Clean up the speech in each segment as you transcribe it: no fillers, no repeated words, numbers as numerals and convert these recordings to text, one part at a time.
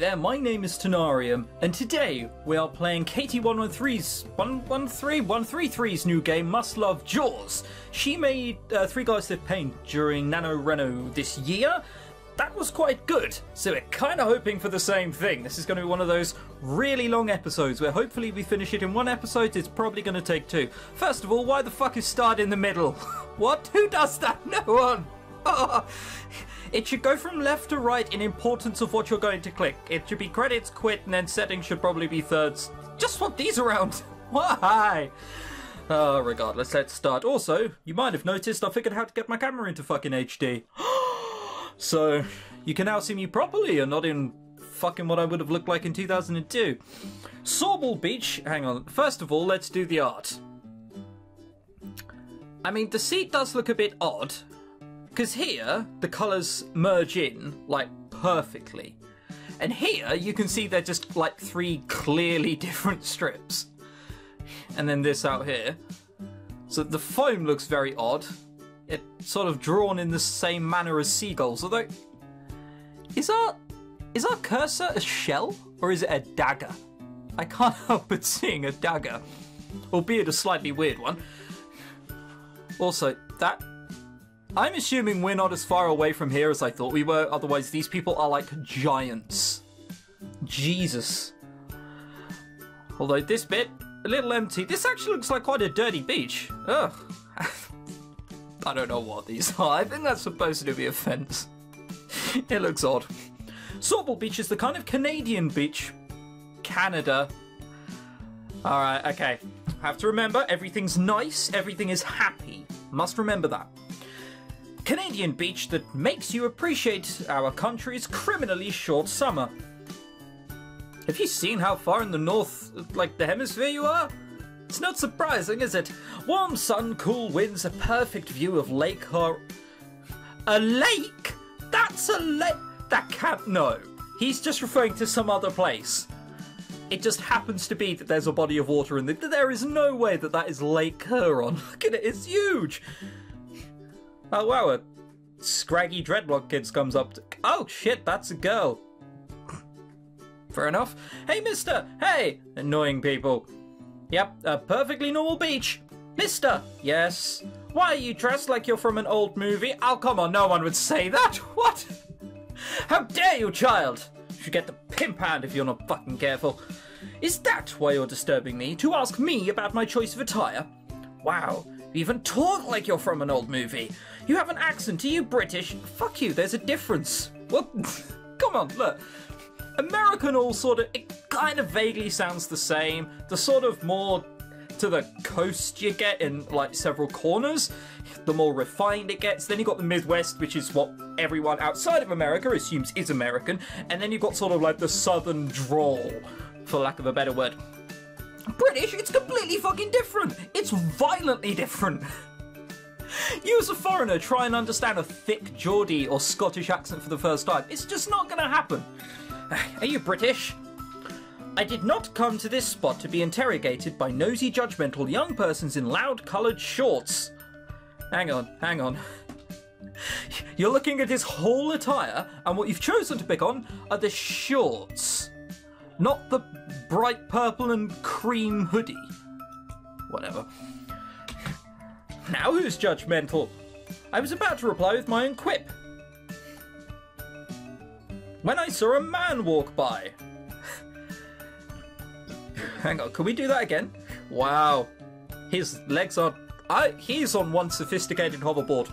there, my name is Tenarium, and today we are playing Katie133's new game, Must Love Jaws. She made Three Guys That Paint during NaNoWriMo this year. That was quite good, so we're kind of hoping for the same thing. This is going to be one of those really long episodes where hopefully we finish it in one episode. It's probably going to take two. First of all, why the fuck is start in the middle? What? Who does that? No one! It should go from left to right in importance of what you're going to click. It should be credits, quit, and then settings should probably be thirds. Just swap these around. Why? Regardless, let's start. Also, you might have noticed I figured out how to get my camera into fucking HD. So, you can now see me properly and not in fucking what I would have looked like in 2002. Sawball Beach. Hang on. First of all, let's do the art. I mean, the seat does look a bit odd. Because here, the colours merge in, like, perfectly. And here, you can see they're just, like, three clearly different strips. And then this out here. So the foam looks very odd. It's sort of drawn in the same manner as seagulls, although... Is our cursor a shell? Or is it a dagger? I can't help but seeing a dagger. Albeit a slightly weird one. Also, that... I'm assuming we're not as far away from here as I thought we were, otherwise these people are like giants. Jesus. Although this bit, a little empty. This actually looks like quite a dirty beach. Ugh. I don't know what these are. I think that's supposed to be a fence. It looks odd. Sawball Beach is the kind of Canadian beach. Canada. Alright, okay. Have to remember, everything's nice, everything is happy. Must remember that. Canadian beach that makes you appreciate our country's criminally short summer. Have you seen how far in the north, like the hemisphere you are? It's not surprising, is it? Warm sun, cool winds, a perfect view of Lake A lake? That's a lake? That can't... No. He's just referring to some other place. It just happens to be that there's a body of water in there is no way that that is Lake Huron. Look at it, it's huge. Oh wow, a scraggy dreadlock kid comes up to... Oh shit, that's a girl. Fair enough. Hey mister, hey! Annoying people. Yep, a perfectly normal beach. Mister, yes. Why are you dressed like you're from an old movie? Oh come on, no one would say that. What? How dare you, child? You should get the pimp hand if you're not fucking careful. Is that why you're disturbing me? To ask me about my choice of attire? Wow. You even talk like you're from an old movie. You have an accent. Are you British? Fuck you, there's a difference. Well, come on, look. American all sort of, it kind of vaguely sounds the same. The sort of more to the coast you get in like several corners, the more refined it gets. Then you've got the Midwest, which is what everyone outside of America assumes is American. And then you've got sort of like the southern drawl, for lack of a better word. British, it's completely fucking different. It's violently different. You as a foreigner try and understand a thick Geordie or Scottish accent for the first time. It's just not gonna happen. Are you British? I did not come to this spot to be interrogated by nosy, judgmental young persons in loud coloured shorts. Hang on, hang on. You're looking at his whole attire, and what you've chosen to pick on are the shorts. Not the bright purple and cream hoodie. Whatever. Now who's judgmental? I was about to reply with my own quip when I saw a man walk by. Hang on, can we do that again? Wow. His legs are... he's on one sophisticated hoverboard.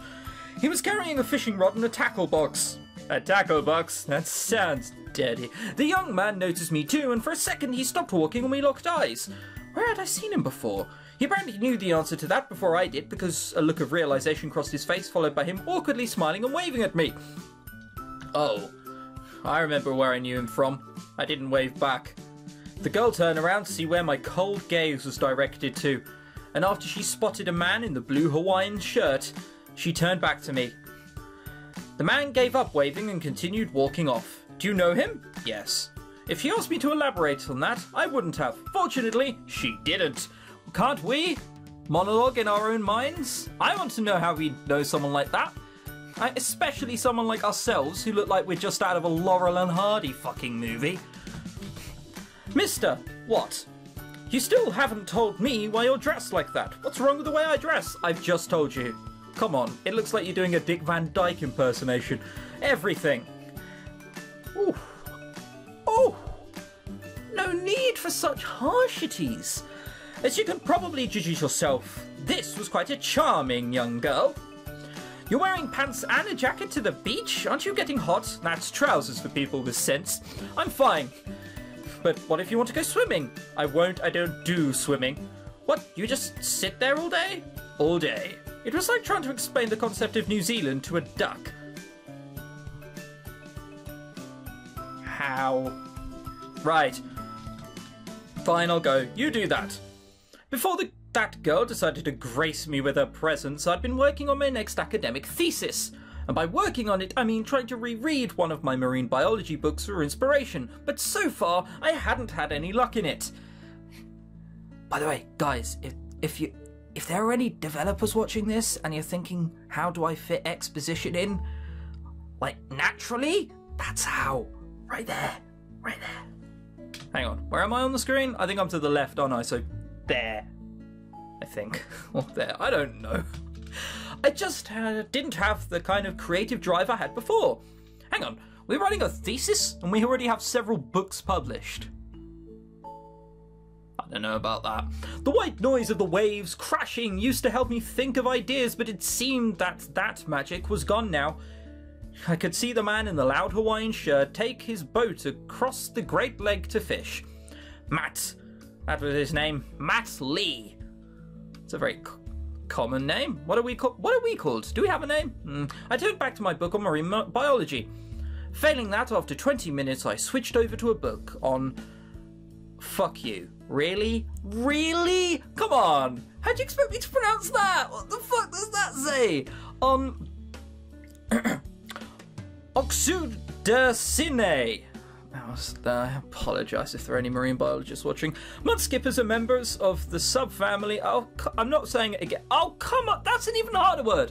He was carrying a fishing rod and a tackle box. A tackle box? That sounds dirty. The young man noticed me too, and for a second he stopped walking and we locked eyes. Where had I seen him before? He apparently knew the answer to that before I did, because a look of realization crossed his face, followed by him awkwardly smiling and waving at me. Oh, I remember where I knew him from. I didn't wave back. The girl turned around to see where my cold gaze was directed to, and after she spotted a man in the blue Hawaiian shirt, she turned back to me. The man gave up waving and continued walking off. Do you know him? Yes. If she asked me to elaborate on that, I wouldn't have. Fortunately, she didn't. Can't we monologue in our own minds? I want to know how we know someone like that. Especially someone like ourselves who look like we're just out of a Laurel and Hardy fucking movie. Mister, what? You still haven't told me why you're dressed like that. What's wrong with the way I dress? I've just told you. Come on, it looks like you're doing a Dick Van Dyke impersonation. Everything. Ooh. Oh! No need for such harshities. As you can probably judge yourself, this was quite a charming young girl. You're wearing pants and a jacket to the beach? Aren't you getting hot? That's trousers for people with sense. I'm fine. But what if you want to go swimming? I won't, I don't do swimming. What, you just sit there all day? All day. It was like trying to explain the concept of New Zealand to a duck. How? Right. Fine, I'll go. You do that. Before that girl decided to grace me with her presence, I'd been working on my next academic thesis. And by working on it, I mean trying to reread one of my marine biology books for inspiration. But so far, I hadn't had any luck in it. By the way, guys, if there are any developers watching this and you're thinking, how do I fit exposition in? Like, naturally? That's how. Right there. Right there. Hang on, where am I on the screen? I think I'm to the left, aren't I? So, there. I think. Or there. I don't know. I just didn't have the kind of creative drive I had before. Hang on, we're writing a thesis and we already have several books published. I don't know about that. The white noise of the waves crashing used to help me think of ideas, but it seemed that magic was gone now. I could see the man in the loud Hawaiian shirt take his boat across the Great Lake to fish. Matt. That was his name. Matt Lee. It's a very common name. What are we called? Do we have a name? I turned back to my book on marine biology. Failing that, after 20 minutes, I switched over to a book on... Fuck you. Really? Really? Come on. How do you expect me to pronounce that? What the fuck does that say? On... Oxudacinae. I apologise if there are any marine biologists watching. Mudskippers are members of the subfamily. Oh, I'm not saying it again. Oh, come on. That's an even harder word.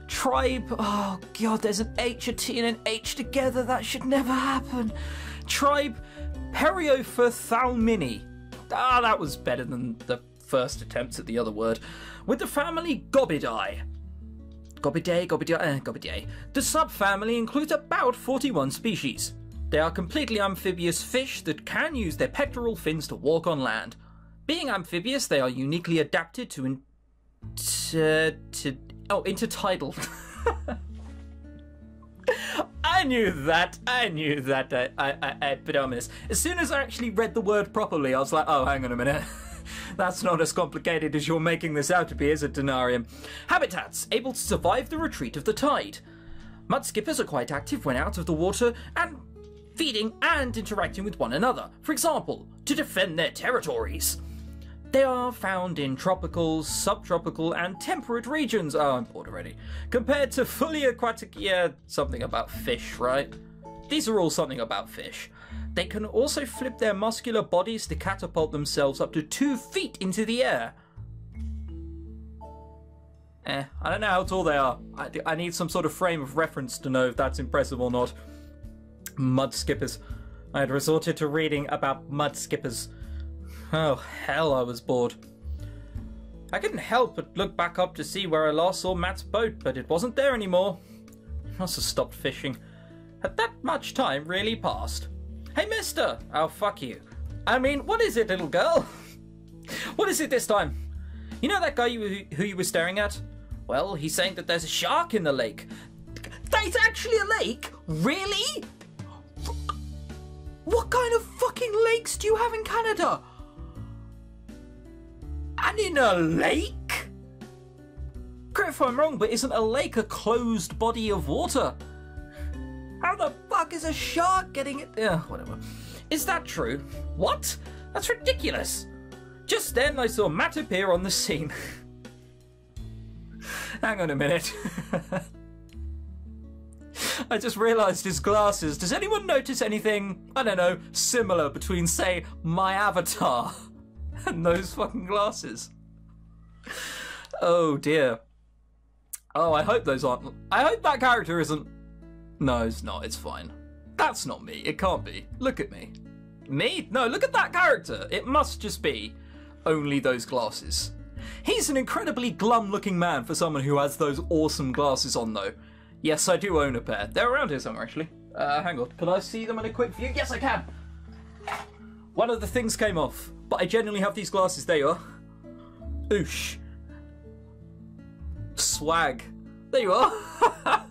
Tribe. Oh, God, there's an H, a T, and an H together. That should never happen. Tribe Periophothalmini. Ah, that was better than the first attempts at the other word. With the family Gobidae. Gobidae. The subfamily includes about 41 species. They are completely amphibious fish that can use their pectoral fins to walk on land. Being amphibious, they are uniquely adapted to intertidal. I knew that. But as soon as I actually read the word properly, I was like, oh, hang on a minute. That's not as complicated as you're making this out to be, is it, Tenarium? Habitats, able to survive the retreat of the tide. Mudskippers are quite active when out of the water and feeding and interacting with one another. For example, to defend their territories. They are found in tropical, subtropical and temperate regions. Oh, I'm bored already. Compared to fully aquatic, yeah, something about fish, right? These are all something about fish. They can also flip their muscular bodies to catapult themselves up to 2 feet into the air. I don't know how tall they are. I need some sort of frame of reference to know if that's impressive or not. Mudskippers. I had resorted to reading about mudskippers. Oh, hell, I was bored. I couldn't help but look back up to see where I last saw Matt's boat, but it wasn't there anymore. I must have stopped fishing. Had that much time really passed? Hey, mister! Oh, fuck you. I mean, what is it, little girl? What is it this time? You know that guy who you were staring at? Well, he's saying that there's a shark in the lake. That's actually a lake? Really? What kind of fucking lakes do you have in Canada? And in a lake? Correct if I'm wrong, but isn't a lake a closed body of water? How the fuck is a shark getting it? Whatever. Is that true? What? That's ridiculous. Just then I saw Matt appear on the scene. Hang on a minute. I just realised his glasses. Does anyone notice anything, I don't know, similar between, say, my avatar and those fucking glasses? Oh dear. Oh, I hope those aren't... I hope that character isn't... No, it's not. It's fine. That's not me. It can't be. Look at me. Me? No, look at that character. It must just be only those glasses. He's an incredibly glum-looking man for someone who has those awesome glasses on, though. Yes, I do own a pair. They're around here somewhere, actually. Hang on. Can I see them in a quick view? Yes, I can. One of the things came off, but I genuinely have these glasses. There you are. Oosh. Swag. There you are.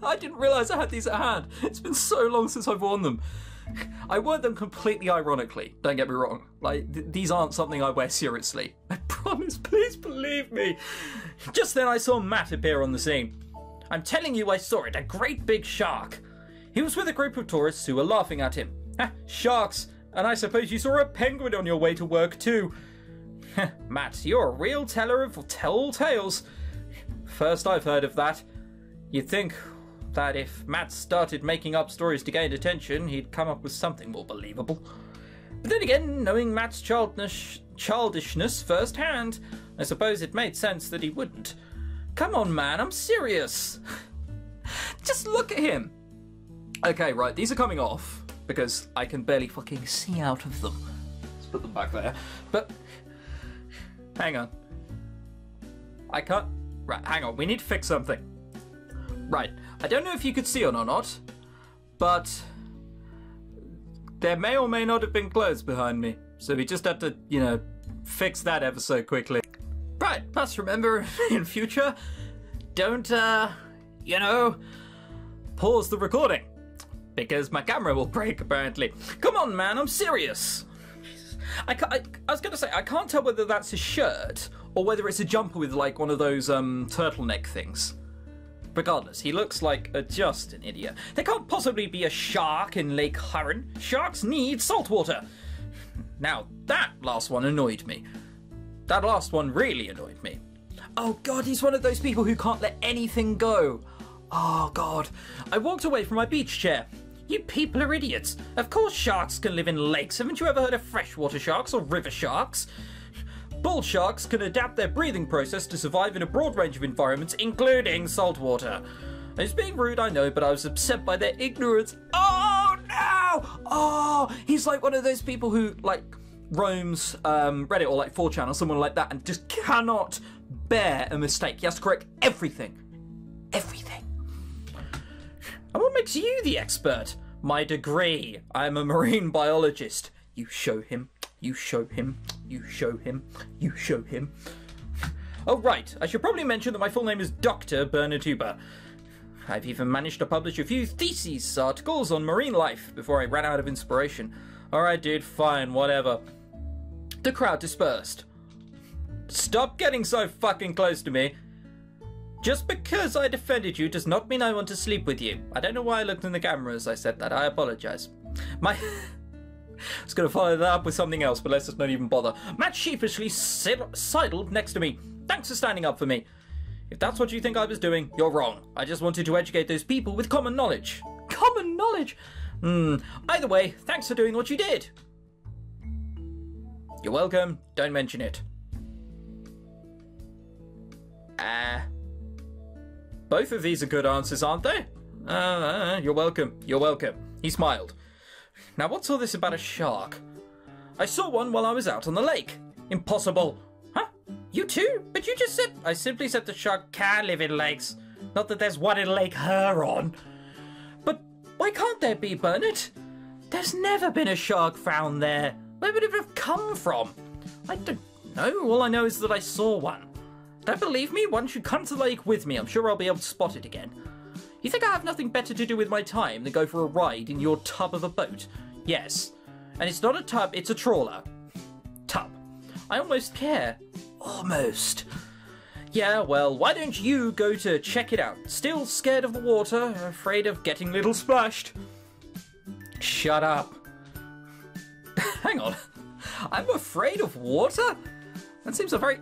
I didn't realise I had these at hand. It's been so long since I've worn them. I wear them completely ironically, don't get me wrong. Like, these aren't something I wear seriously. I promise, please believe me. Just then I saw Matt appear on the scene. I'm telling you I saw it, a great big shark. He was with a group of tourists who were laughing at him. Sharks, and I suppose you saw a penguin on your way to work too. Matt, you're a real teller of tall tales. First I've heard of that. You'd think that if Matt started making up stories to gain attention, he'd come up with something more believable. But then again, knowing Matt's childishness firsthand, I suppose it made sense that he wouldn't. Come on, man, I'm serious. Just look at him. Okay, right, these are coming off because I can barely fucking see out of them. Let's put them back there. But, hang on. I can't... Right, hang on, we need to fix something. Right, I don't know if you could see it or not, but there may or may not have been clothes behind me. So we just had to, you know, fix that ever so quickly. Right, must remember in future, don't, you know, pause the recording. Because my camera will break, apparently. Come on, man, I'm serious. I was going to say, I can't tell whether that's a shirt or whether it's a jumper with, like, one of those turtleneck things. Regardless, he looks like just an idiot. There can't possibly be a shark in Lake Huron. Sharks need salt water. Now, that last one annoyed me. That last one really annoyed me. Oh, God, he's one of those people who can't let anything go. Oh, God. I walked away from my beach chair. You people are idiots. Of course sharks can live in lakes. Haven't you ever heard of freshwater sharks or river sharks? Bull sharks can adapt their breathing process to survive in a broad range of environments, including saltwater. It's being rude, I know, but I was upset by their ignorance. Oh, no! Oh, he's like one of those people who, like, roams Reddit or, like, 4chan or someone like that and just cannot bear a mistake. He has to correct everything. Everything. And what makes you the expert? My degree. I'm a marine biologist. You show him. You show him. You show him. You show him. Oh, right. I should probably mention that my full name is Dr. Bernard Huber. I've even managed to publish a few thesis articles on marine life before I ran out of inspiration. Alright, dude. Fine. Whatever. The crowd dispersed. Stop getting so fucking close to me. Just because I defended you does not mean I want to sleep with you. I don't know why I looked in the camera as I said that. I apologise. I was going to follow that up with something else, but let's just not even bother. Matt sheepishly sidled next to me. Thanks for standing up for me. If that's what you think I was doing, you're wrong. I just wanted to educate those people with common knowledge. Common knowledge? Either way, thanks for doing what you did. You're welcome. Don't mention it. Both of these are good answers, aren't they? You're welcome. You're welcome. He smiled. Now, what's all this about a shark? I saw one while I was out on the lake. Impossible. Huh? You too? But you just said... I simply said the shark can live in lakes. Not that there's one in Lake Huron. But why can't there be, Bernard? There's never been a shark found there. Where would it have come from? I don't know. All I know is that I saw one. Don't believe me? One should come to the lake with me. I'm sure I'll be able to spot it again. You think I have nothing better to do with my time than go for a ride in your tub of a boat? Yes. And it's not a tub, it's a trawler. Tub. I almost care. Almost. Yeah, well, why don't you go to check it out? Still scared of the water, afraid of getting little splashed? Shut up. Hang on. I'm afraid of water? That seems a very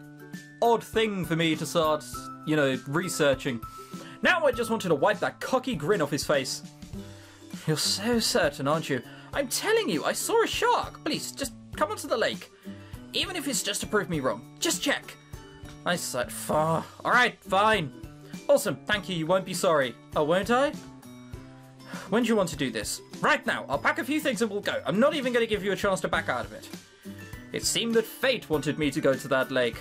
odd thing for me to start, you know, researching. Now I just wanted to wipe that cocky grin off his face. You're so certain, aren't you? I'm telling you, I saw a shark. Please, just come onto the lake. Even if it's just to prove me wrong. Just check. I said, far. Alright, fine. Awesome, thank you, you won't be sorry. Oh, won't I? When do you want to do this? Right now, I'll pack a few things and we'll go. I'm not even going to give you a chance to back out of it. It seemed that fate wanted me to go to that lake.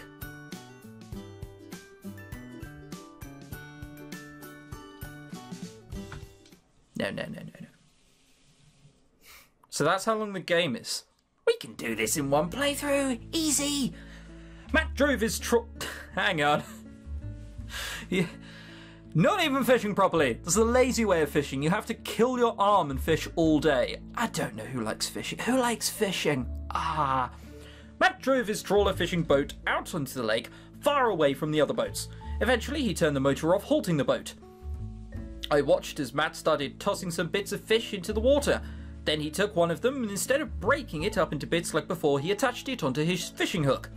No. So that's how long the game is. We can do this in one playthrough. Easy. Matt drove his hang on. Yeah. Not even fishing properly. There's a lazy way of fishing. You have to kill your arm and fish all day. I don't know who likes fishing. Who likes fishing? Matt drove his trawler fishing boat out onto the lake, far away from the other boats. Eventually, he turned the motor off, halting the boat. I watched as Matt started tossing some bits of fish into the water. Then he took one of them and instead of breaking it up into bits like before, he attached it onto his fishing hook.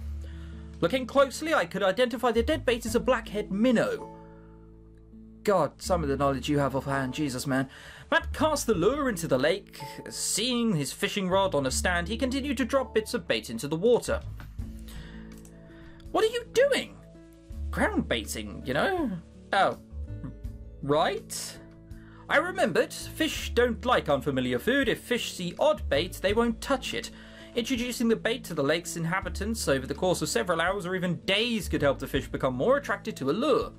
Looking closely, I could identify the dead bait as a blackhead minnow. God, some of the knowledge you have offhand, Jesus, man. Matt cast the lure into the lake. Seeing his fishing rod on a stand, he continued to drop bits of bait into the water. What are you doing? Ground baiting, you know? Oh, right. I remembered, fish don't like unfamiliar food. If fish see odd bait, they won't touch it. Introducing the bait to the lake's inhabitants over the course of several hours or even days could help the fish become more attracted to a lure.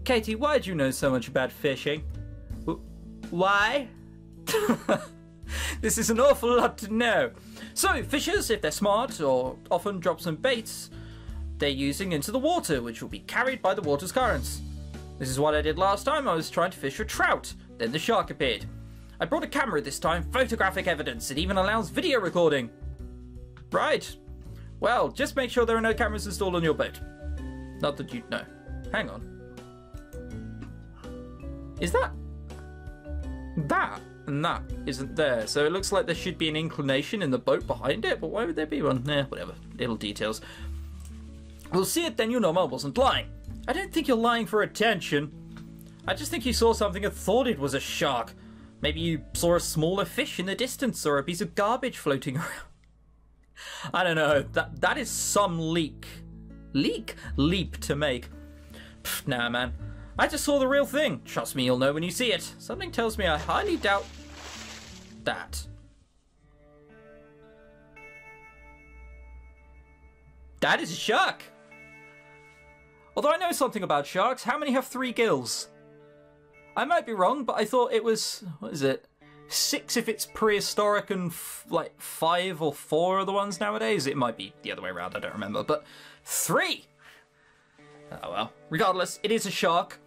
Katie, why do you know so much about fishing? Why? This is an awful lot to know. So, fishers, if they're smart, or often drop some baits they're using into the water, which will be carried by the water's currents. This is what I did last time. I was trying to fish for trout. Then the shark appeared. I brought a camera this time, photographic evidence. It even allows video recording. Right. Well, just make sure there are no cameras installed on your boat. Not that you'd know. Hang on. Is that and that isn't there, so it looks like there should be an inclination in the boat behind it, but why would there be one? Whatever, little details. We'll see it, then you'll know I wasn't lying. I don't think you're lying for attention. I just think you saw something and thought it was a shark. Maybe you saw a smaller fish in the distance or a piece of garbage floating around. I don't know, that is some leap to make. Pfft, nah, man. I just saw the real thing. Trust me, you'll know when you see it. Something tells me I highly doubt that. That is a shark. Although I know something about sharks, how many have 3 gills? I might be wrong, but I thought it was, what is it? 6 if it's prehistoric and like 5 or 4 are the ones nowadays. It might be the other way around, I don't remember, but 3! Oh well. Regardless, it is a shark.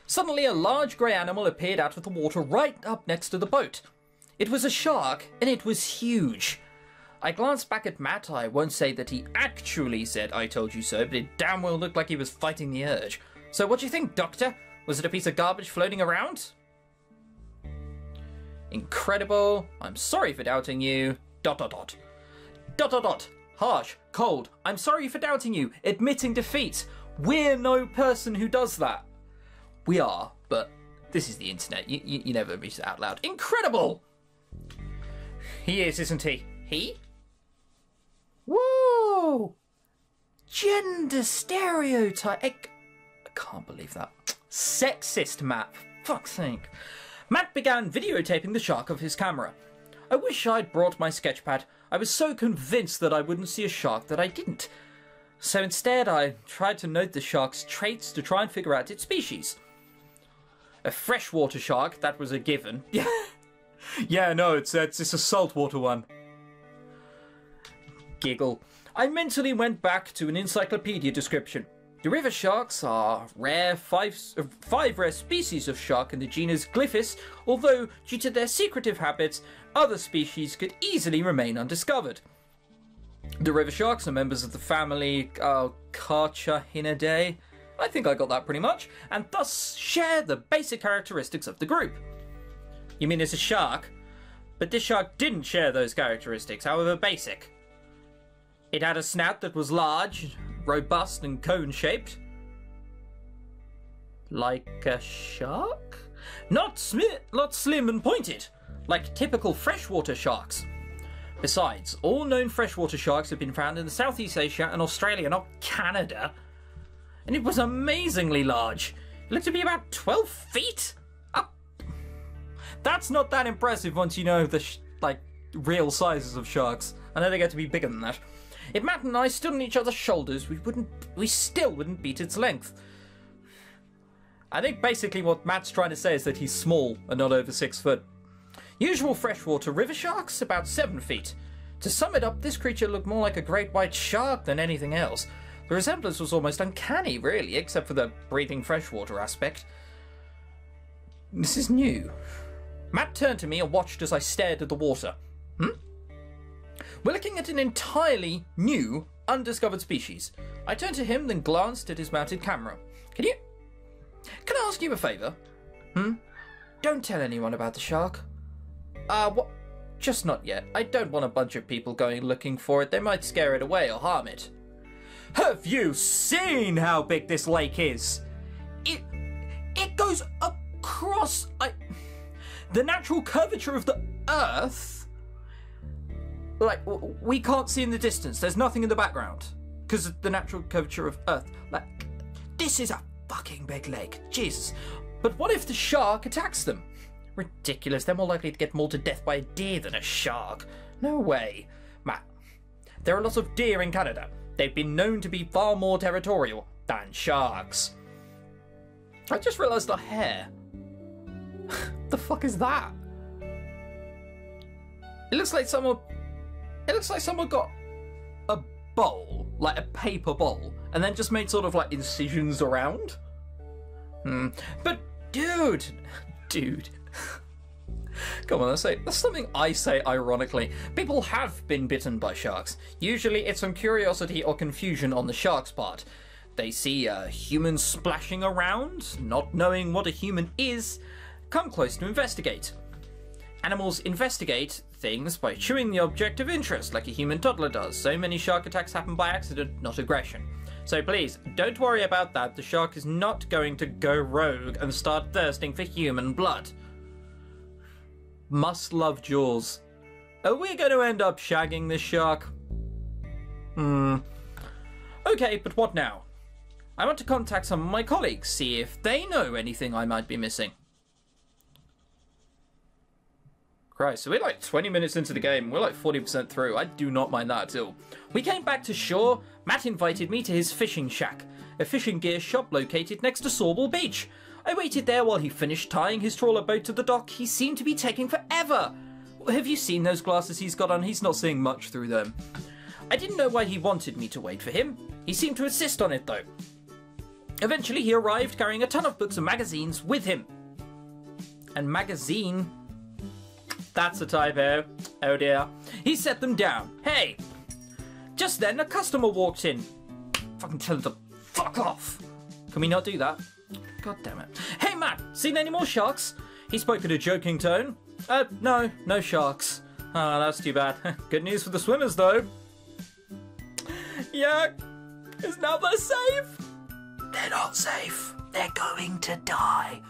Suddenly a large grey animal appeared out of the water right up next to the boat. It was a shark, and it was huge. I glanced back at Matt. I won't say that he actually said "I told you so," but it damn well looked like he was fighting the urge. So what do you think, Doctor? Was it a piece of garbage floating around? Incredible. I'm sorry for doubting you. ... Harsh. Cold. I'm sorry for doubting you. Admitting defeat. We're no person who does that. We are, but this is the internet. You never read it out loud. Incredible! He is, isn't he? He? Whoa! Gender stereotype. I can't believe that. Sexist, Matt. Fuck's sake. Matt began videotaping the shark of his camera. I wish I'd brought my sketchpad. I was so convinced that I wouldn't see a shark that I didn't. So instead, I tried to note the shark's traits to try and figure out its species. A freshwater shark, that was a given. Yeah, no, it's a saltwater one. Giggle. I mentally went back to an encyclopedia description. The river sharks are rare, 5 rare species of shark in the genus Glyphis, although due to their secretive habits, other species could easily remain undiscovered. The river sharks are members of the family Carchainidae, I think I got that pretty much, and thus share the basic characteristics of the group. You mean it's a shark? But this shark didn't share those characteristics, however basic. It had a snout that was large, robust and cone-shaped. Like a shark? Not slim and pointed, like typical freshwater sharks. Besides, all known freshwater sharks have been found in Southeast Asia and Australia, not Canada. and it was amazingly large. It looked to be about 12 feet? Oh. That's not that impressive once you know the, real sizes of sharks. I know they get to be bigger than that. If Matt and I stood on each other's shoulders, we still wouldn't beat its length. I think basically what Matt's trying to say is that he's small and not over 6 foot. Usual freshwater river sharks, about 7 feet. To sum it up, this creature looked more like a great white shark than anything else. The resemblance was almost uncanny, really, except for the breathing freshwater aspect. This is new. Matt turned to me and watched as I stared at the water. We're looking at an entirely new, undiscovered species. I turned to him, then glanced at his mounted camera. Can I ask you a favour? Don't tell anyone about the shark. What? Just not yet. I don't want a bunch of people going looking for it. They might scare it away or harm it. Have you seen how big this lake is? It goes across the natural curvature of the Earth. We can't see in the distance. There's nothing in the background because of the natural curvature of Earth. This is a fucking big lake. Jesus. But what if the shark attacks them? Ridiculous. They're more likely to get mauled to death by a deer than a shark. No way. Matt, there are lots of deer in Canada. They've been known to be far more territorial than sharks. I just realised the hair. The fuck is that? It looks like someone got a bowl, like a paper bowl, and then just made sort of incisions around. But dude. Come on, that's something I say ironically. People have been bitten by sharks. Usually it's from curiosity or confusion on the shark's part. They see a human splashing around, not knowing what a human is, come close to investigate. Animals investigate things by chewing the object of interest, like a human toddler does. So many shark attacks happen by accident, not aggression. So please, don't worry about that. The shark is not going to go rogue and start thirsting for human blood. Must love Jaws. Are we going to end up shagging this shark? Okay, but what now? I want to contact some of my colleagues, see if they know anything I might be missing. Christ, so we're 20 minutes into the game. We're 40% through. I do not mind that at all. We came back to shore. Matt invited me to his fishing shack, a fishing gear shop located next to Sawball Beach. I waited there while he finished tying his trawler boat to the dock. He seemed to be taking forever. Have you seen those glasses he's got on? He's not seeing much through them. I didn't know why he wanted me to wait for him. He seemed to insist on it though. Eventually he arrived carrying a ton of books and magazines with him. And magazine... That's a typo. Oh dear. He set them down. Hey! Just then a customer walked in. Fucking tell him to fuck off. Can we not do that? God damn it. Hey Matt, seen any more sharks? He spoke in a joking tone. No sharks. Oh, that's too bad. Good news for the swimmers though. Yeah, because now they're safe. They're not safe. They're going to die.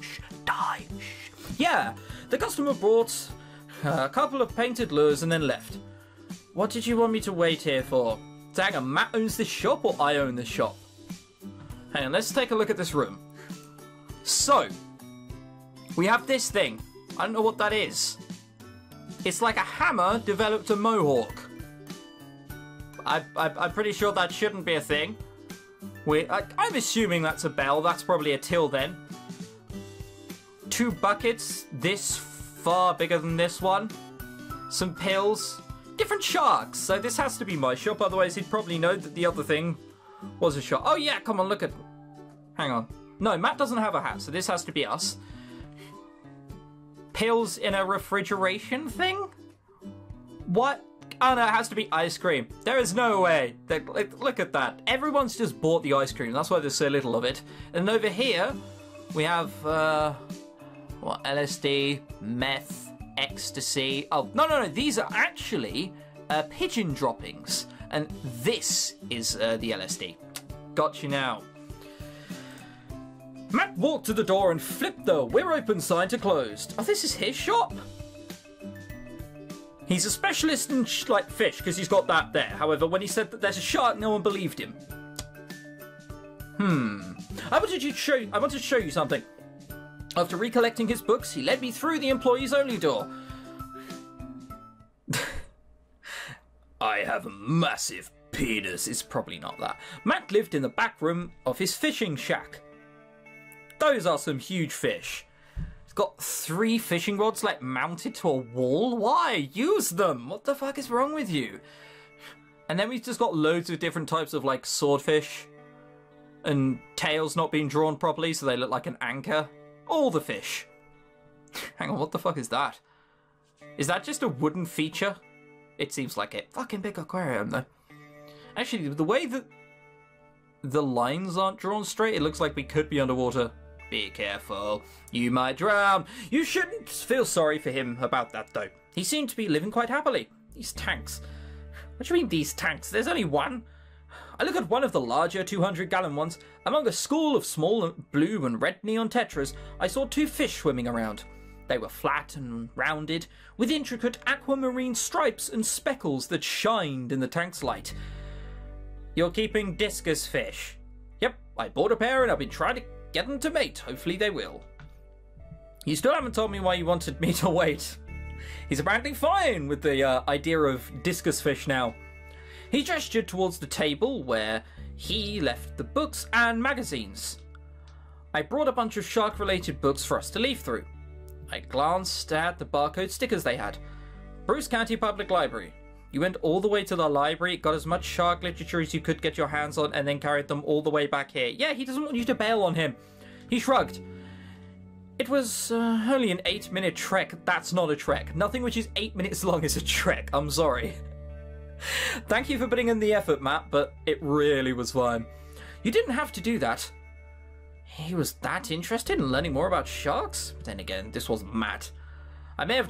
Shh, die. Yeah, the customer brought a couple of painted lures and then left. What did you want me to wait here for? So hang on, Matt owns this shop or I own this shop? Hang on, let's take a look at this room. So, we have this thing. I don't know what that is. It's like a hammer developed a mohawk. I'm pretty sure that shouldn't be a thing. I'm assuming that's a bell. That's probably a till then. 2 buckets this far bigger than this one. Some pills. Different sharks. So this has to be my shop. Otherwise he'd probably know that the other thing was a shark. Oh yeah, come on, look at... Hang on. No, Matt doesn't have a hat, so this has to be us. Pills in a refrigeration thing? What? Oh no, it has to be ice cream. There is no way. Look at that. Everyone's just bought the ice cream. That's why there's so little of it. And over here, we have, what, LSD, meth, ecstasy. Oh, no. These are actually pigeon droppings. And this is the LSD. Got you now. Matt walked to the door and flipped the "We're open" sign to closed. Oh, this is his shop? He's a specialist in fish because he's got that there. However, when he said that there's a shark, no one believed him. I wanted to show you something. After recollecting his books, he led me through the employees only door. I have a massive penis. It's probably not that. Matt lived in the back room of his fishing shack. Those are some huge fish. He's got 3 fishing rods like mounted to a wall. Why? Use them. What the fuck is wrong with you? And then we've just got loads of different types of like swordfish and tails not being drawn properly so they look like an anchor. All the fish. Hang on, what the fuck is that? Is that just a wooden feature? It seems like it. Fucking big aquarium though. Actually, the way that the lines aren't drawn straight, it looks like we could be underwater. Be careful. You might drown. You shouldn't feel sorry for him about that though. He seemed to be living quite happily. These tanks. What do you mean these tanks? There's only one. I look at one of the larger 200-gallon ones. Among a school of small blue and red neon tetras, I saw 2 fish swimming around. They were flat and rounded, with intricate aquamarine stripes and speckles that shined in the tank's light. You're keeping discus fish? Yep, I bought a pair and I've been trying to get them to mate. Hopefully they will. You still haven't told me why you wanted me to wait. He's apparently fine with the idea of discus fish now. He gestured towards the table where he left the books and magazines. I brought a bunch of shark-related books for us to leaf through. I glanced at the barcode stickers they had. Bruce County Public Library. You went all the way to the library, got as much shark literature as you could get your hands on, and then carried them all the way back here. Yeah, he doesn't want you to bail on him. He shrugged. It was only an 8-minute trek. That's not a trek. Nothing which is 8 minutes long is a trek. I'm sorry. Thank you for putting in the effort, Matt, but it really was fun. You didn't have to do that. He was that interested in learning more about sharks? But then again, this was Matt. I may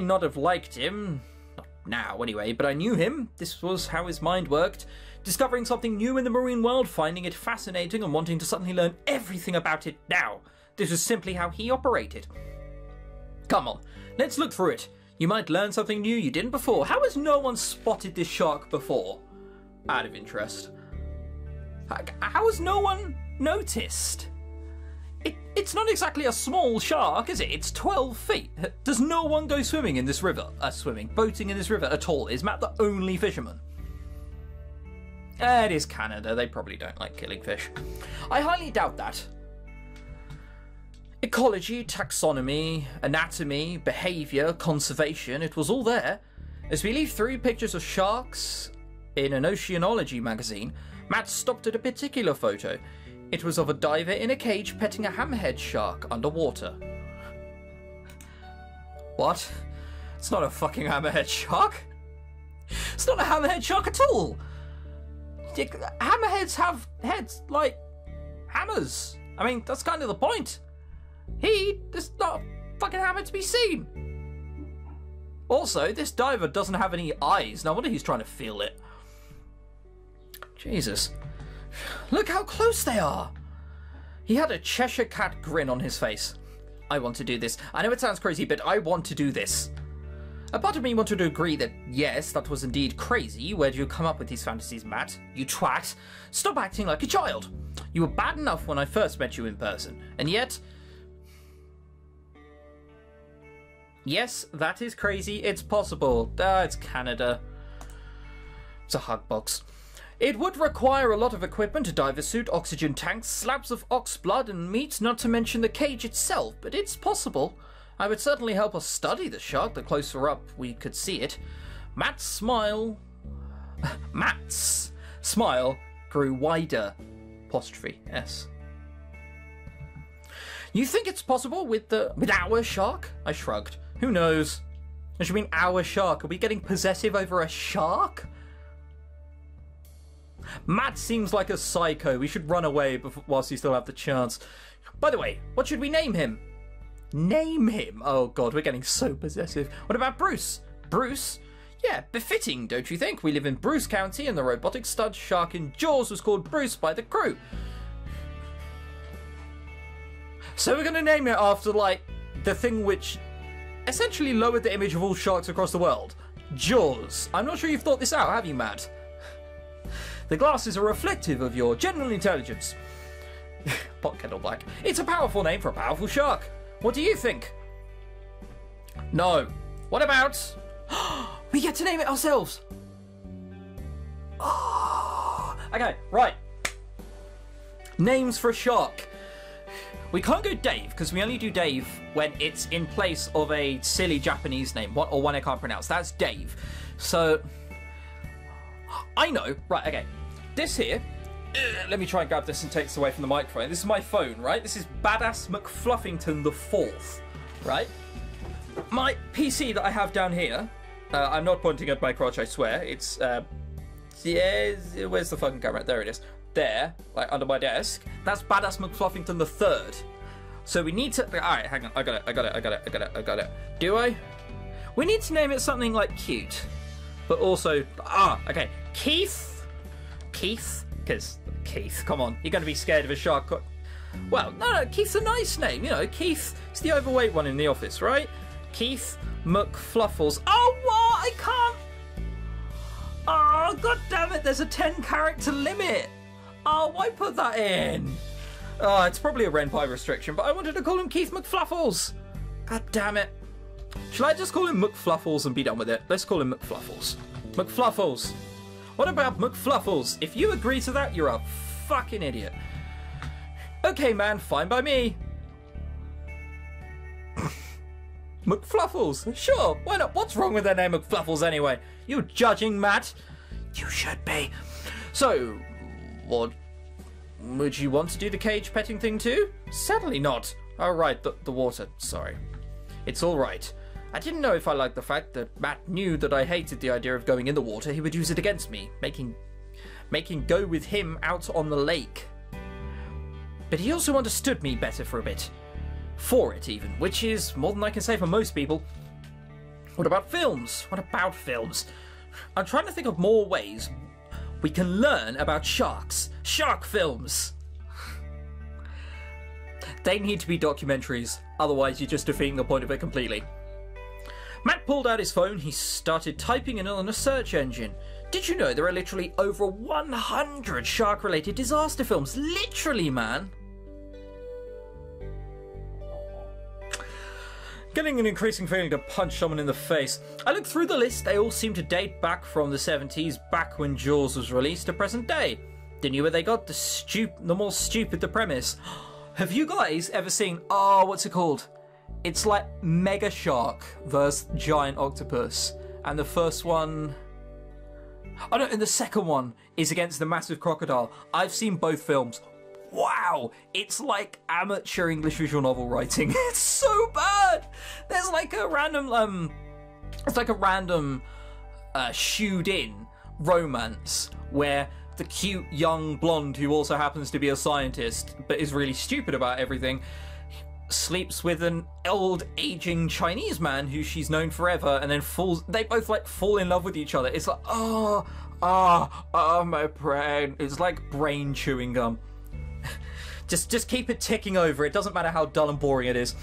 not have liked him, not now anyway, but I knew him. This was how his mind worked. Discovering something new in the marine world, finding it fascinating and wanting to suddenly learn everything about it now. This was simply how he operated. Come on, let's look through it. You might learn something new you didn't before. How has no one spotted this shark before? Out of interest. How has no one noticed? It's not exactly a small shark, is it? It's 12 feet. Does no one go swimming in this river? Boating in this river at all? Is Matt the only fisherman? It is Canada. They probably don't like killing fish. I highly doubt that. Ecology, taxonomy, anatomy, behaviour, conservation, it was all there. As we leafed through pictures of sharks in an oceanology magazine, Matt stopped at a particular photo. It was of a diver in a cage petting a hammerhead shark underwater. What? It's not a fucking hammerhead shark. It's not a hammerhead shark at all. Hammerheads have heads like hammers. I mean, that's kind of the point. There's not a fucking hammer to be seen. Also, this diver doesn't have any eyes. No wonder he's trying to feel it. Jesus. Look how close they are. He had a Cheshire Cat grin on his face. I want to do this. I know it sounds crazy, but I want to do this. A part of me wanted to agree that, yes, that was indeed crazy. Where do you come up with these fantasies, Matt? You twat. Stop acting like a child. You were bad enough when I first met you in person. And yet... Yes, that is crazy. It's possible. It's Canada. It's a hug box. It would require a lot of equipment, a diver suit, oxygen tanks, slabs of ox blood and meat, not to mention the cage itself, but it's possible. I would certainly help us study the shark. The closer up we could see it. Matt's smile grew wider. Apostrophe S. You think it's possible with our shark? I shrugged. Who knows? What do you mean our shark? Are we getting possessive over a shark? Matt seems like a psycho. We should run away whilst we still have the chance. By the way, what should we name him? Name him? Oh god, we're getting so possessive. What about Bruce? Bruce? Yeah, befitting, don't you think? We live in Bruce County and the robotic stud shark in Jaws was called Bruce by the crew. So we're going to name it after, like, the thing which essentially lowered the image of all sharks across the world. Jaws. I'm not sure you've thought this out, have you, Matt? The glasses are reflective of your general intelligence. Pot kettle black. It's a powerful name for a powerful shark. What do you think? No. What about... we get to name it ourselves. Oh. Okay, right. Names for a shark. We can't go Dave, because we only do Dave when it's in place of a silly Japanese name, or one I can't pronounce. That's Dave. So, I know. Right, okay. This here, let me try and grab this and take this away from the microphone. This is my phone, right? This is Badass McFluffington the 4th, right? My PC that I have down here, I'm not pointing at my crotch, I swear. It's, yeah, where's the fucking camera? There it is. There, like under my desk. That's Badass McFluffington the 3rd. So we need to... Alright, hang on. I got it. Do I? We need to name it something like cute. But also... okay. Keith? Keith? Because Keith, come on. You're going to be scared of a shark. Well, no, Keith's a nice name. You know, Keith is the overweight one in the office, right? Keith McFluffles. Oh, what? I can't... Oh, god damn it. There's a 10-character limit. Oh, why put that in? Oh, it's probably a Ren'Py restriction, but I wanted to call him Keith McFluffles. God damn it. Shall I just call him McFluffles and be done with it? Let's call him McFluffles. McFluffles. What about McFluffles? If you agree to that, you're a fucking idiot. Okay, man, fine by me. McFluffles. Sure, why not? What's wrong with their name McFluffles anyway? You judging, Matt? You should be. So... what? Would you want to do the cage petting thing too? Certainly not. Oh right, the water. Sorry. It's alright. I didn't know if I liked the fact that Matt knew that I hated the idea of going in the water, he would use it against me, making go with him out on the lake. But he also understood me better for a bit. For it even, which is more than I can say for most people. What about films? What about films? I'm trying to think of more ways we can learn about sharks. Shark films. They need to be documentaries, otherwise you're just defeating the point of it completely. Matt pulled out his phone, he started typing in on a search engine. Did you know there are literally over 100 shark-related disaster films? Literally, man. Getting an increasing feeling to punch someone in the face. I looked through the list, they all seem to date back from the 70s, back when Jaws was released, to present day. Didn't you where they got the more stupid the premise? Have you guys ever seen, what's it called? It's like Mega Shark versus Giant Octopus. And the first one... oh no, and the second one is against the Massive Crocodile. I've seen both films. Wow, it's like amateur English visual novel writing. It's so bad. There's like a random, shoed-in romance where the cute young blonde who also happens to be a scientist but is really stupid about everything sleeps with an old aging Chinese man who she's known forever, and then they both like fall in love with each other. It's like, my brain. It's like brain chewing gum. Just keep it ticking over. It doesn't matter how dull and boring it is.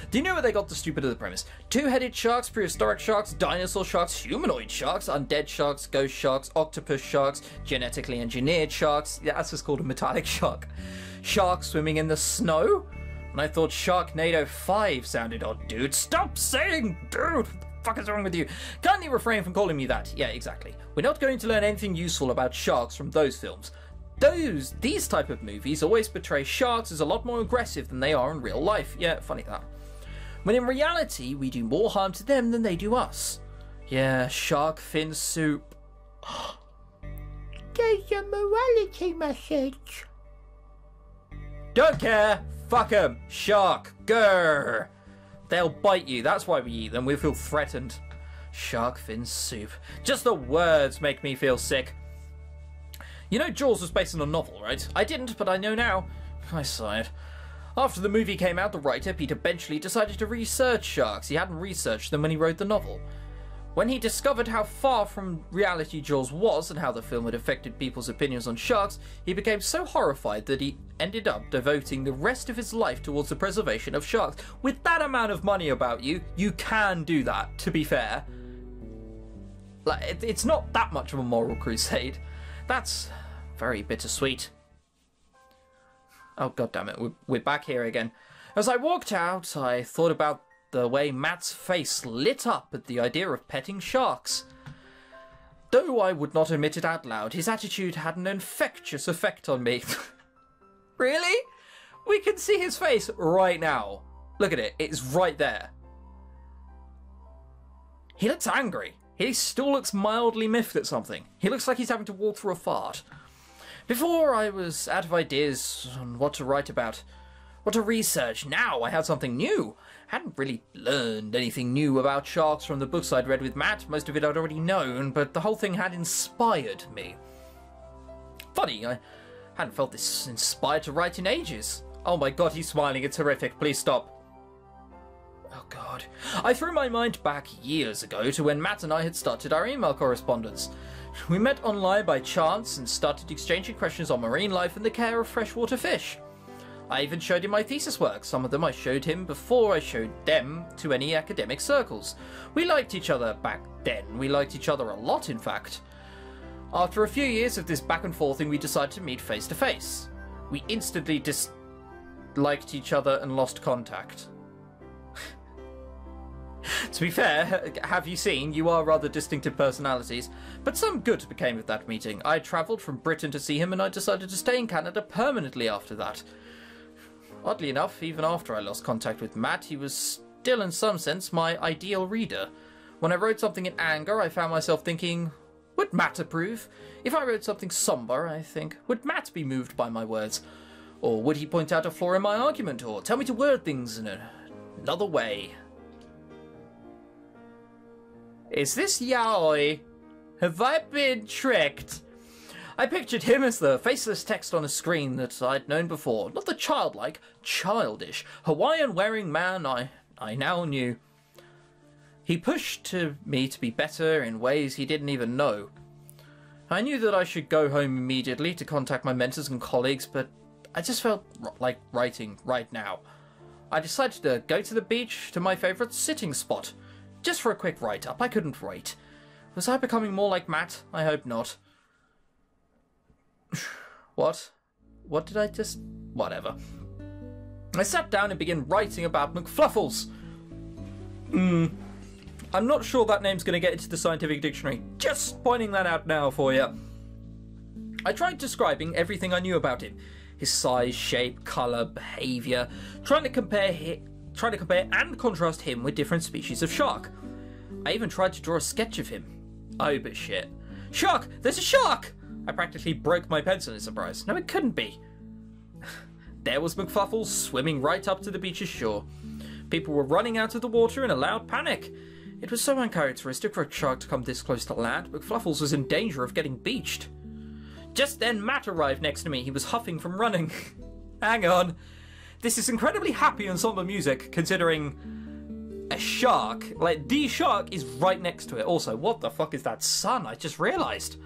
Do you know where they got the stupid of the premise? Two-headed sharks, prehistoric sharks, dinosaur sharks, humanoid sharks, undead sharks, ghost sharks, octopus sharks, genetically engineered sharks. Yeah, that's just called a metallic shark. Sharks swimming in the snow? And I thought Sharknado 5 sounded odd, dude. Stop saying dude! What the fuck is wrong with you? Kindly refrain from calling me that. Yeah, exactly. We're not going to learn anything useful about sharks from those films. These type of movies always portray sharks as a lot more aggressive than they are in real life. Yeah, funny that. When in reality, we do more harm to them than they do us. Yeah, shark fin soup. There's a morality message. Don't care. Fuck 'em. Shark. Grr. They'll bite you. That's why we eat them. We feel threatened. Shark fin soup. Just the words make me feel sick. You know Jaws was based on a novel, right? I didn't, but I know now. I sighed. After the movie came out, the writer, Peter Benchley, decided to research sharks. He hadn't researched them when he wrote the novel. When he discovered how far from reality Jaws was and how the film had affected people's opinions on sharks, he became so horrified that he ended up devoting the rest of his life towards the preservation of sharks. With that amount of money about you, you can do that, to be fair. Like, it's not that much of a moral crusade. That's very bittersweet. Oh, God damn it, we're back here again. As I walked out, I thought about the way Matt's face lit up at the idea of petting sharks. Though I would not admit it out loud, his attitude had an infectious effect on me. Really? We can see his face right now. Look at it, it's right there. He looks angry. He still looks mildly miffed at something. He looks like he's having to walk through a fart. Before, I was out of ideas on what to write about, what to research. Now I had something new. I hadn't really learned anything new about sharks from the books I'd read with Matt. Most of it I'd already known, but the whole thing had inspired me. Funny, I hadn't felt this inspired to write in ages. Oh my God, he's smiling. It's horrific. Please stop. Oh God. I threw my mind back years ago to when Matt and I had started our email correspondence. We met online by chance and started exchanging questions on marine life and the care of freshwater fish. I even showed him my thesis work. Some of them I showed him before I showed them to any academic circles. We liked each other back then. We liked each other a lot, in fact. After a few years of this back and forthing, we decided to meet face to face. We instantly disliked each other and lost contact. To be fair, have you seen, you are rather distinctive personalities, but some good came of that meeting. I travelled from Britain to see him and I decided to stay in Canada permanently after that. Oddly enough, even after I lost contact with Matt, he was still in some sense my ideal reader. When I wrote something in anger, I found myself thinking, would Matt approve? If I wrote something sombre, I think, would Matt be moved by my words? Or would he point out a flaw in my argument, or tell me to word things in another way? Is this yaoi? Have I been tricked? I pictured him as the faceless text on a screen that I'd known before, not the childlike, childish, Hawaiian-wearing man I now knew. He pushed me to be better in ways he didn't even know. I knew that I should go home immediately to contact my mentors and colleagues, but I just felt like writing right now. I decided to go to the beach to my favourite sitting spot. Just for a quick write-up. I couldn't wait. Was I becoming more like Matt? I hope not. What? What did I just... Whatever. I sat down and began writing about McFluffles. I'm not sure that name's going to get into the scientific dictionary. Just pointing that out now for you. I tried describing everything I knew about him. His size, shape, colour, behaviour. Trying to compare and contrast him with different species of shark. I even tried to draw a sketch of him. Oh, but shit. Shark! There's a shark! I practically broke my pencil in surprise. No, it couldn't be. There was McFluffles swimming right up to the beach's shore. People were running out of the water in a loud panic. It was so uncharacteristic for a shark to come this close to land. McFluffles was in danger of getting beached. Just then, Matt arrived next to me. He was huffing from running. Hang on. This is incredibly happy and somber music, considering a shark, like the shark, is right next to it. Also, what the fuck is that sun? I just realised.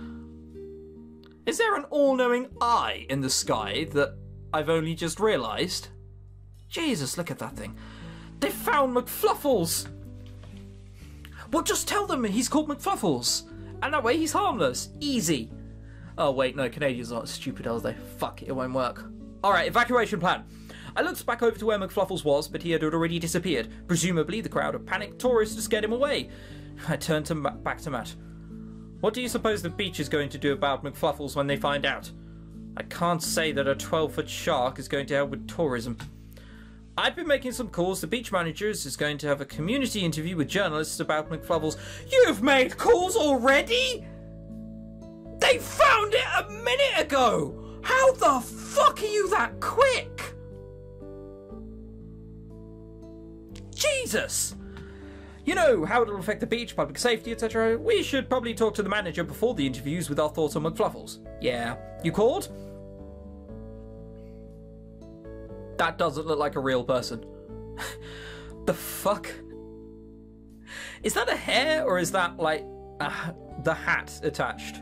Is there an all-knowing eye in the sky that I've only just realised? Jesus, look at that thing. They found McFluffles! Well, just tell them he's called McFluffles. And that way he's harmless. Easy. Oh, wait, no, Canadians aren't stupid, are they? Fuck, it won't work. Alright, evacuation plan. I looked back over to where McFluffles was, but he had already disappeared. Presumably, the crowd of panicked tourists had scared him away. I turned back to Matt. What do you suppose the beach is going to do about McFluffles when they find out? I can't say that a 12-foot shark is going to help with tourism. I've been making some calls. The beach manager is going to have a community interview with journalists about McFluffles. You've made calls already? They found it a minute ago! How the fuck are you that quick? Jesus! You know how it'll affect the beach, public safety, etc. We should probably talk to the manager before the interviews with our thoughts on McFluffles. Yeah. You called? That doesn't look like a real person. The fuck? Is that a hair, or is that, like, the hat attached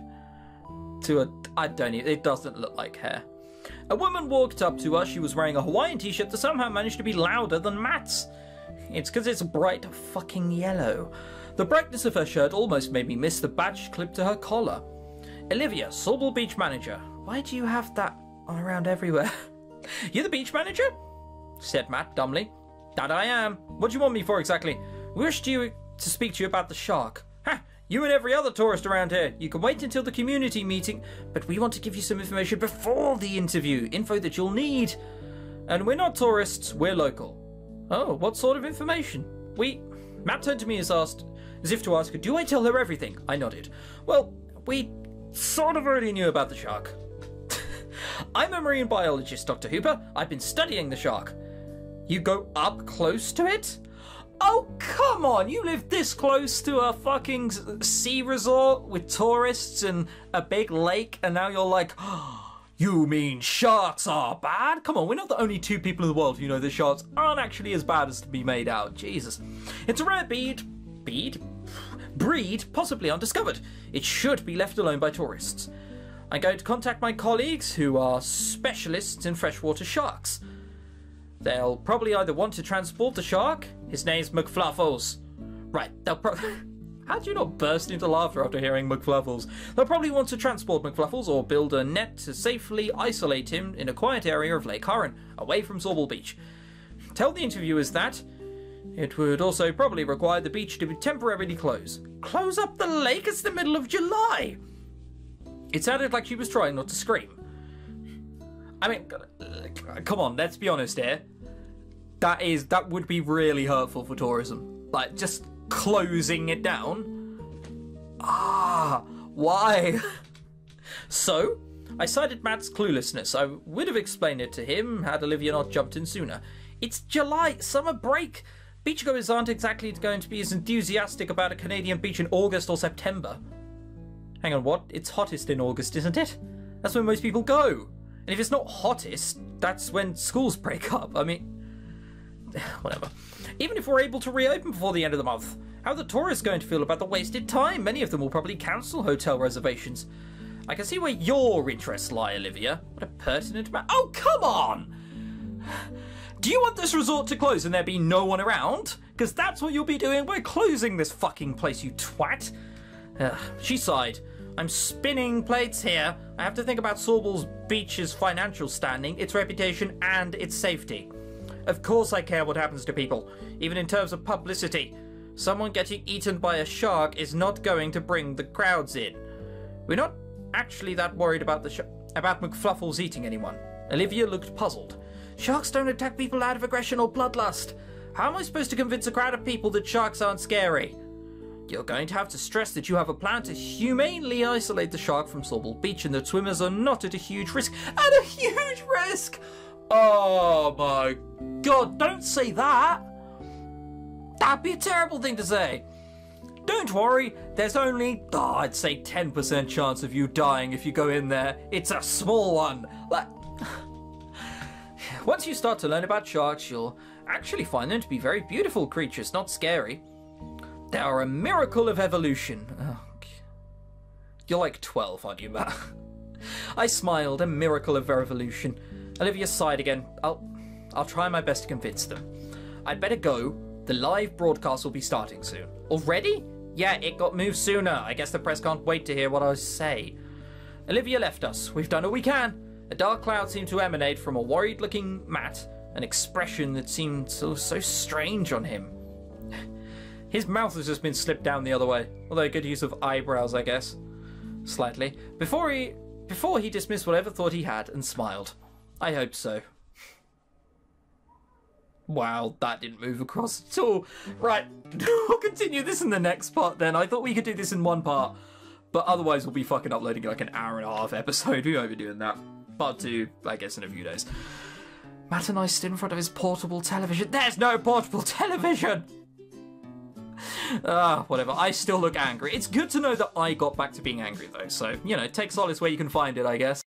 to a... I don't know. It doesn't look like hair. A woman walked up to us. She was wearing a Hawaiian t-shirt that somehow managed to be louder than Matt's. It's because it's bright fucking yellow. The brightness of her shirt almost made me miss the badge clipped to her collar. Olivia, Sauble Beach Manager. Why do you have that around everywhere? You're the beach manager? Said Matt dumbly. That I am. What do you want me for exactly? We wished you to speak to you about the shark. Ha! You and every other tourist around here. You can wait until the community meeting, but we want to give you some information before the interview. Info that you'll need. And we're not tourists, we're local. Oh, what sort of information? Matt turned to me as if to ask, do I tell her everything? I nodded. Well, we sort of already knew about the shark. I'm a marine biologist, Dr. Hooper. I've been studying the shark. You go up close to it? Oh, come on! You live this close to a fucking sea resort with tourists and a big lake, and now you're like, oh, you mean sharks are bad? Come on, we're not the only 2 people in the world who know that sharks aren't actually as bad as to be made out. Jesus. It's a rare breed, possibly undiscovered. It should be left alone by tourists. I'm going to contact my colleagues who are specialists in freshwater sharks. They'll probably either want to transport the shark. His name's McFluffles. Right, they'll How do you not burst into laughter after hearing McFluffles? They'll probably want to transport McFluffles or build a net to safely isolate him in a quiet area of Lake Huron, away from Sauble Beach. Tell the interviewers that. It would also probably require the beach to be temporarily closed. Close up the lake? It's the middle of July! It sounded like she was trying not to scream. I mean, come on, let's be honest here. That would be really hurtful for tourism. Like, just closing it down. Why? So, I cited Matt's cluelessness. I would have explained it to him had Olivia not jumped in sooner. It's July, summer break. Beachgoers aren't exactly going to be as enthusiastic about a Canadian beach in August or September. Hang on, what? It's hottest in August, isn't it? That's when most people go. And if it's not hottest, that's when schools break up. I mean, whatever. Even if we're able to reopen before the end of the month, how are the tourists going to feel about the wasted time? Many of them will probably cancel hotel reservations. I can see where your interests lie, Olivia. What a pertinent man. Oh, come on! Do you want this resort to close and there be no one around? Because that's what you'll be doing. We're closing this fucking place, you twat. She sighed. I'm spinning plates here. I have to think about Sauble Beach's financial standing, its reputation, and its safety. Of course I care what happens to people, even in terms of publicity. Someone getting eaten by a shark is not going to bring the crowds in. We're not actually that worried about about McFluffles eating anyone. Olivia looked puzzled. Sharks don't attack people out of aggression or bloodlust. How am I supposed to convince a crowd of people that sharks aren't scary? You're going to have to stress that you have a plan to humanely isolate the shark from Sauble Beach and that swimmers are not at a huge risk. At a huge risk? Oh my god, don't say that! That'd be a terrible thing to say. Don't worry, there's only, I'd say 10% chance of you dying if you go in there. It's a small one. Like, once you start to learn about sharks, you'll actually find them to be very beautiful creatures, not scary. They are a miracle of evolution. Oh, you're like 12, aren't you, Matt? I smiled. A miracle of evolution. Olivia sighed again. I'll try my best to convince them. I'd better go. The live broadcast will be starting soon. Already? Yeah, it got moved sooner. I guess the press can't wait to hear what I say. Olivia left us. We've done all we can. A dark cloud seemed to emanate from a worried-looking Matt, an expression that seemed so strange on him. His mouth has just been slipped down the other way, although good use of eyebrows, I guess. Slightly. Before he dismissed whatever thought he had and smiled. I hope so. Wow, that didn't move across at all. Right, we'll continue this in the next part then. I thought we could do this in one part, but otherwise we'll be fucking uploading like an hour and a half episode. We won't be doing that. Part 2, I guess, in a few days. Matt and I stood in front of his portable television. There's no portable television! Whatever. I still look angry. It's good to know that I got back to being angry, though. So, you know, take solace where you can find it, I guess.